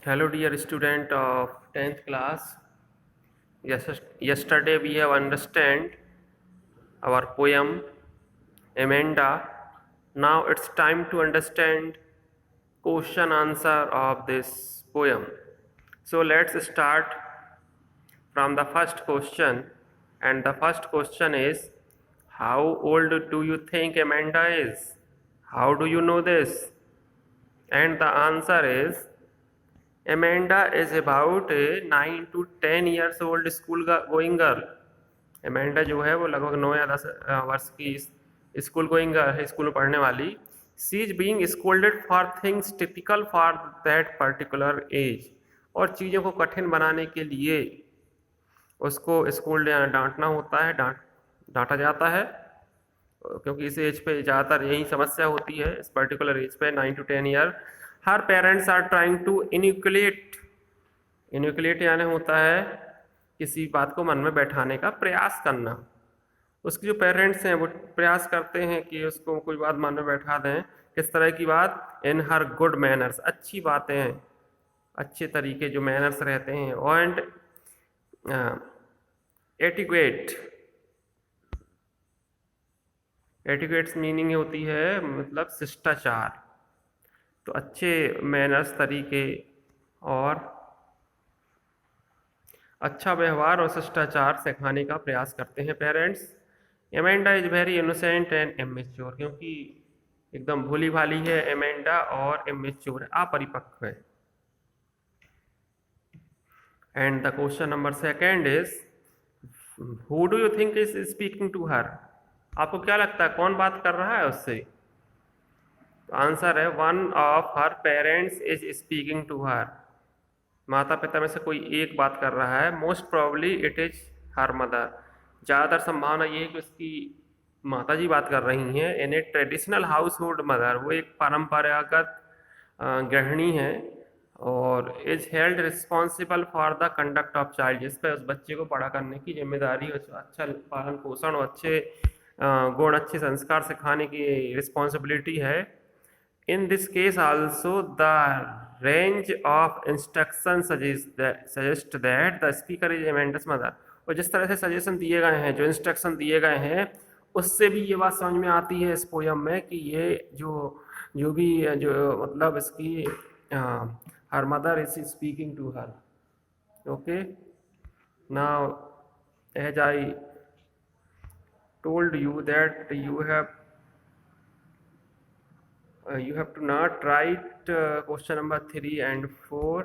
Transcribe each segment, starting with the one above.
Hello, dear student of 10th class. Yesterday we have understand our poem Amanda. Now it's time to understand question answer of this poem. So let's start from the first question. And the first question is, how old do you think Amanda is? How do you know this? And the answer is, Amanda is about a 9 to 10 years old school going girl. Amanda जो है वो लगभग 9 या 10 वर्ष की school going है, school में पढ़ने वाली. She is being scolded for things typical for that particular age. और चीज़ों को कठिन बनाने के लिए उसको स्कोल्ड या डांटना होता है, डांटा जाता है, क्योंकि इस एज पे ज़्यादातर यही समस्या होती है. इस पर्टिकुलर एज पे 9 to 10 year her parents are trying to inculcate यानी होता है किसी बात को मन में बैठाने का प्रयास करना. उसके जो पेरेंट्स हैं वो प्रयास करते हैं कि उसको कोई बात मन में बैठा दें. किस तरह की बात? इन हर गुड मैनर्स, अच्छी बातें हैं, अच्छे तरीके जो मैनर्स रहते हैं. एंड एटिक्वेट्स मीनिंग होती है मतलब शिष्टाचार. तो अच्छे मैनर्स, तरीके और अच्छा व्यवहार और शिष्टाचार सिखाने का प्रयास करते हैं parents. Amanda is very innocent and immature, क्योंकि एकदम भोली भाली है एमेंडा और इमेच्योर है, अपरिपक्व है. And the question number second is, who do you think is speaking to her? आपको क्या लगता है कौन बात कर रहा है उससे? आंसर है one of her parents is speaking to her. माता पिता में से कोई एक बात कर रहा है. Most probably it is her mother. ज़्यादातर संभावना ये है कि उसकी माता जी बात कर रही हैं. In a traditional household mother, वो एक परंपरागत गृहिणी है और is held responsible for the conduct of child, जिस पर उस बच्चे को बड़ा करने की जिम्मेदारी, अच्छा पालन पोषण और अच्छे गुण, अच्छे संस्कार सिखाने की रिस्पॉन्सिबिलिटी है. In this case also the range of instruction suggest that the speaker is Amanda's mother. और जिस तरह से सजेशन दिए गए हैं, जो इंस्ट्रक्शन दिए गए हैं, उससे भी ये बात समझ में आती है इस पोयम में कि ये जो भी जो मतलब इसकी her mother is speaking to her. Okay, now as I told you that you have to not write question number 3 and 4.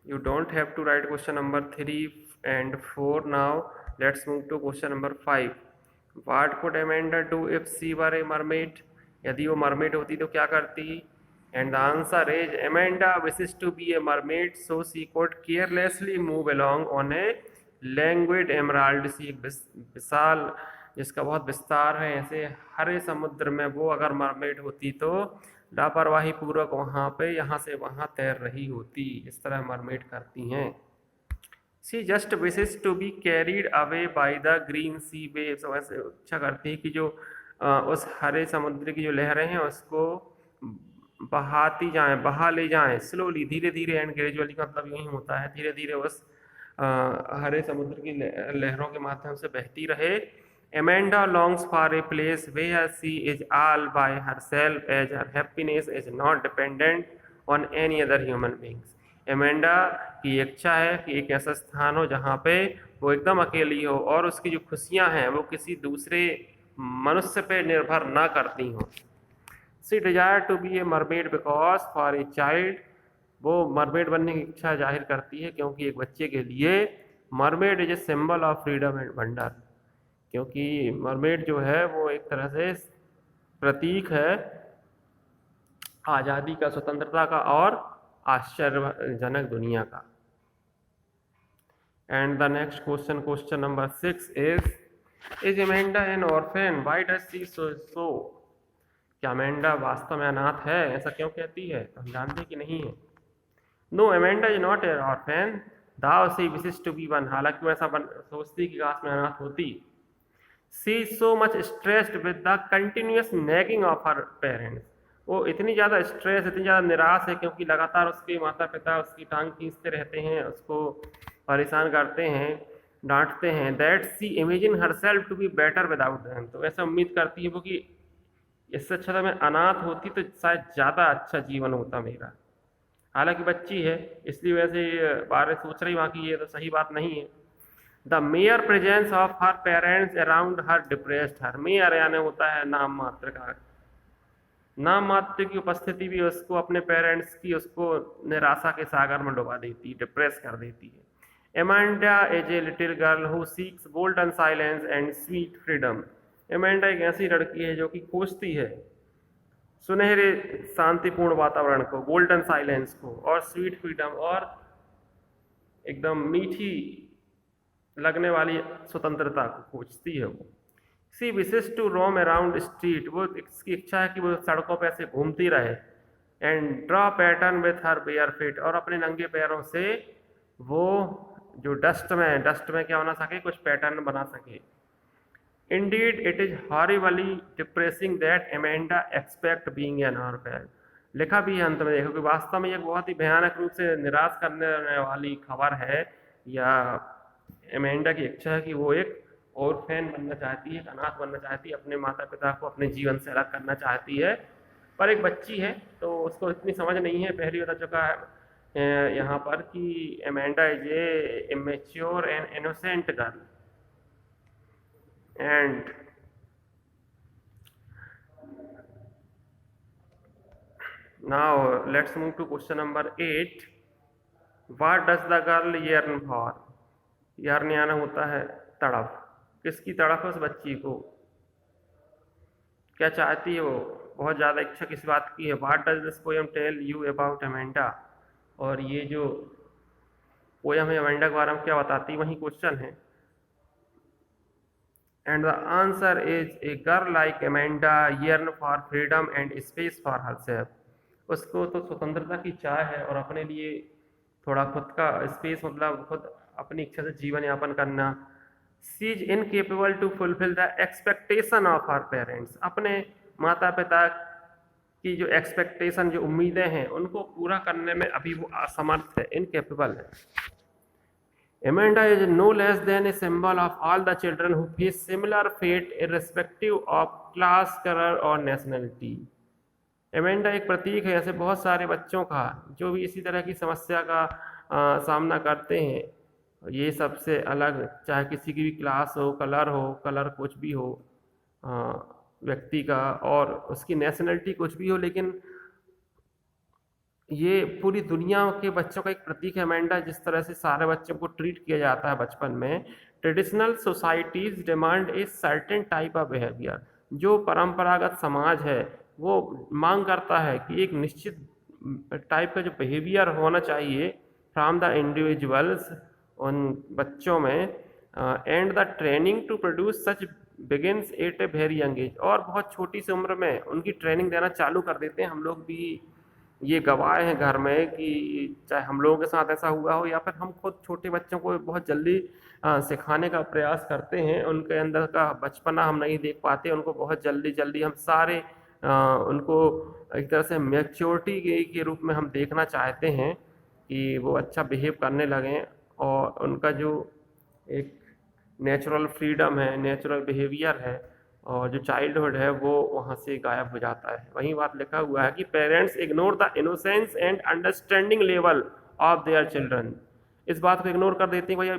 You don't have to write question number 3 and 4. Now let's move to question number 5. What could Amanda do if she were a mermaid? यदि वो mermaid होती तो क्या करती? And the answer is Amanda wishes to be a mermaid so she could carelessly move along on a languid emerald sea. एक विशाल जिसका बहुत विस्तार है ऐसे हरे समुद्र में वो अगर मरमेड होती तो लापरवाही पूर्वक वहाँ पे यहाँ से वहाँ तैर रही होती, इस तरह मरमेड करती हैं. She just wishes to be carried away by the green sea waves. वैसे इच्छा करती है कि जो उस हरे समुद्र की जो लहरें हैं उसको बहाती जाएं, बहा ले जाएं, स्लोली, धीरे धीरे. एंड ग्रेजुअली का मतलब यही होता है धीरे धीरे उस हरे समुद्र की लहरों के माध्यम से बहती रहे. Amanda longs for a place where she is all by herself, as her happiness is not dependent on any other human beings. Amanda की इच्छा है कि एक ऐसा स्थान हो जहाँ पे वो एकदम अकेली हो और उसकी जो खुशियाँ हैं वो किसी दूसरे मनुष्य पे निर्भर ना करती हों. She desire to be a mermaid because for a child, वो मरमेड बनने की इच्छा जाहिर करती है क्योंकि एक बच्चे के लिए mermaid is a symbol of freedom and wonder. क्योंकि मरमेड जो है वो एक तरह से प्रतीक है आज़ादी का, स्वतंत्रता का और आश्चर्यजनक दुनिया का. And the next question, question number 6 is Amanda an orphan? Why does she so? क्या अमेंडा वास्तव में अनाथ है? ऐसा क्यों कहती है? तो हम जानते हैं कि नहीं है. No, Amanda is not an orphan though she wishes to be one. हालांकि वो ऐसा सोचती कि काश में अनाथ होती. She is so much stressed with the continuous nagging of her parents. वो इतनी ज़्यादा स्ट्रेस, इतनी ज़्यादा निराश है क्योंकि लगातार उसके माता पिता उसकी टांग खींचते रहते हैं, उसको परेशान करते हैं, डांटते हैं, that she imagine herself to be better without them. तो ऐसा उम्मीद करती है वो कि इससे अच्छा तो मैं अनाथ होती तो शायद ज़्यादा अच्छा जीवन होता मेरा। हालांकि बच्ची है इसलिए वैसे बारे सोच रही, वहाँ की ये तो सही बात नहीं है। The mayor presence of her parents around her depressed her. Mayor यानी होता है नाम मात्र का, नाम मात्र की उपस्थिति भी उसको अपने पेरेंट्स की उसको निराशा के सागर में डुबा देती, डिप्रेस कर देती है। Amanda is a little girl who seeks golden silence and sweet freedom. Amanda एक ऐसी लड़की है जो कि खोजती है सुनहरे शांतिपूर्ण वातावरण को, गोल्डन साइलेंस को, और स्वीट फ्रीडम, और एकदम मीठी लगने वाली स्वतंत्रता को खोजती है वो। She wishes to roam around street. वो इसकी इच्छा है कि वो सड़कों पे ऐसे घूमती रहे। And draw pattern with her bare feet. और अपने नंगे पैरों से वो जो डस्ट में क्या बना सके, कुछ पैटर्न बना सके। Indeed it is horribly depressing that Amanda expect being an orphan. लिखा भी है अंत में, देखो कि वास्तव में एक बहुत ही भयानक रूप से निराश करने वाली खबर है, या एमेंडा की इच्छा है कि वो एक ऑर्फेन बनना चाहती है, एक अनाथ बनना चाहती है, अपने माता पिता को अपने जीवन से अलग करना चाहती है। पर एक बच्ची है तो उसको इतनी समझ नहीं है। पहले बता चुका है यहाँ पर कि Amanda is a immature and innocent girl. And now let's move to question number 8. what does the girl yearn for? yearn याना होता है तड़प। किसकी तड़प है उस बच्ची को, क्या चाहती है वो, बहुत ज़्यादा इच्छा किस बात की है। what does this poem tell you about Amanda? और ये जो पोयम है अमेंडा के बारे में क्या बताती है, वही क्वेश्चन है। And the answer is a girl like Amanda yearn for freedom and space for herself. उसको तो स्वतंत्रता की चाह है और अपने लिए थोड़ा खुद का स्पेस, मतलब खुद अपनी इच्छा से जीवन यापन करना। She is incapable to fulfil the expectation of her parents. अपने माता पिता की जो एक्सपेक्टेशन, जो उम्मीदें हैं, उनको पूरा करने में अभी वो असमर्थ है, इनकेपेबल है। Amanda is no less than a symbol of all the children who face similar fate irrespective of class, color और nationality. एमेंडा एक प्रतीक है ऐसे बहुत सारे बच्चों का जो भी इसी तरह की समस्या का सामना करते हैं। ये सबसे अलग, चाहे किसी की भी क्लास हो, कलर कुछ भी हो, व्यक्ति का, और उसकी नेशनलिटी कुछ भी हो, लेकिन ये पूरी दुनिया के बच्चों का एक प्रतीक है अमेंडा। जिस तरह से सारे बच्चों को ट्रीट किया जाता है बचपन में। Traditional societies demand a certain type of behaviour. जो परंपरागत समाज है वो मांग करता है कि एक निश्चित टाइप का जो बिहेवियर होना चाहिए फ्रॉम द इंडिविजुअल्स, उन बच्चों में। And the training to produce such begins at a very young age. और बहुत छोटी सी उम्र में उनकी ट्रेनिंग देना चालू कर देते हैं। हम लोग भी ये गवाह हैं घर में कि चाहे हम लोगों के साथ ऐसा हुआ हो या फिर हम खुद छोटे बच्चों को बहुत जल्दी सिखाने का प्रयास करते हैं। उनके अंदर का बचपना हम नहीं देख पाते, उनको बहुत जल्दी हम सारे उनको एक तरह से मैच्योरिटी के रूप में हम देखना चाहते हैं कि वो अच्छा बिहेव करने लगें, और उनका जो एक नेचुरल फ्रीडम है, नेचुरल बिहेवियर है, और जो चाइल्डहुड है वो वहाँ से गायब हो जाता है। वही बात लिखा हुआ है कि parents ignore the innocence and understanding level of their children. इस बात को इग्नोर कर देते हैं, भैया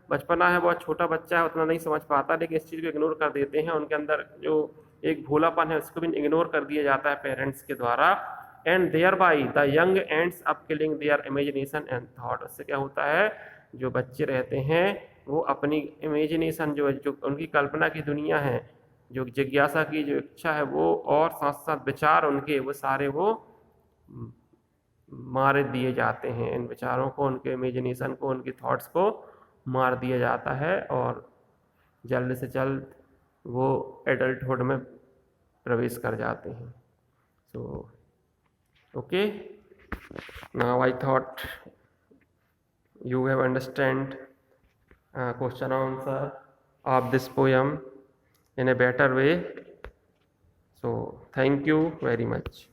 बचपना है, बहुत छोटा बच्चा है, उतना नहीं समझ पाता, लेकिन इस चीज़ को इग्नोर कर देते हैं। उनके अंदर जो एक भोलापन है उसको भी इग्नोर कर दिया जाता है पेरेंट्स के द्वारा। And thereby the young ends up killing their imagination and thought. उससे क्या होता है, जो बच्चे रहते हैं वो अपनी इमेजिनेशन, जो उनकी कल्पना की दुनिया है, जो जिज्ञासा की जो इच्छा है वो, और साथ साथ विचार उनके, वो सारे वो मार दिए जाते हैं। इन विचारों को, उनके इमेजिनेशन को, उनकी थॉट्स को मार दिया जाता है, और जल्द से जल्द वो एडल्टहुड में प्रवेश कर जाते हैं। So okay, now I thought you have understand question answer of this poem in a better way. So thank you very much.